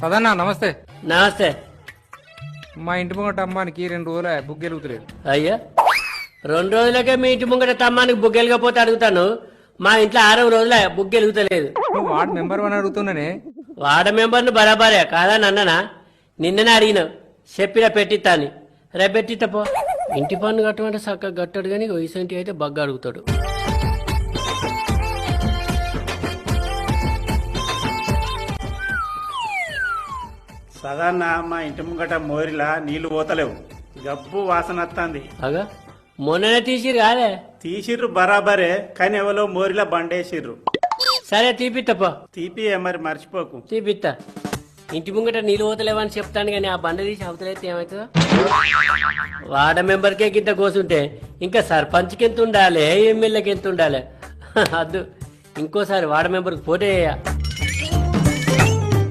సదన్నా నమస్తే. నమస్తే. మా ఇంటి ముంగట అమ్మానికి 2 రోజులు బుక్ గెలుగుతలేదు. అయ్యా 2 రోజులకే మీ ఇంటి ముంగట తమ్మానికి బుక్ వెలగపోతే అడుగుతాను. మా ఇంట్లో 6వ రోజుల బుక్ వెలుగుతలేదు. నువ్వు వార్డు మెంబర్ అని అడుగుతున్నానే. వార్డు మెంబర్ను బరాబరే కాదా నన్ననా? నిన్ననే అడిగినావు చెప్పిన పెట్టిస్తాను. రేపు పెట్టిట్టపో. ఇంటి పన్ను కట్టమంటే చక్కగా కట్టాడు కానీ వైసంటి అయితే బగ్గా అడుగుతాడు. సాధారణ మా ఇంటి ముంగట మోరిలా నీళ్లు పోతలేవు, గబ్బు వాసన వస్తుంది. అగా మొన్ననే తీసిరు కాదే. తీసిర్రు బరాబరే, కానీ ఎవరో మోరిలా బండేసిర్రు. సరే తీపిత్తపో. తీపి మరి మర్చిపోకు. తీపిత్తా. ఇంటి ముంగట నీళ్ళు పోతలేవని చెప్తాను కానీ ఆ బండ తీసి అవతలైతే ఏమవుతుందో. వార్డు మెంబర్కే గింత కోసుంటే ఇంకా సర్పంచ్కి ఎంత ఉండాలి, ఎమ్మెల్యేకి ఎంత ఉండాలి. అద్దు ఇంకోసారి వార్డు మెంబర్కి పోటీ చేయ.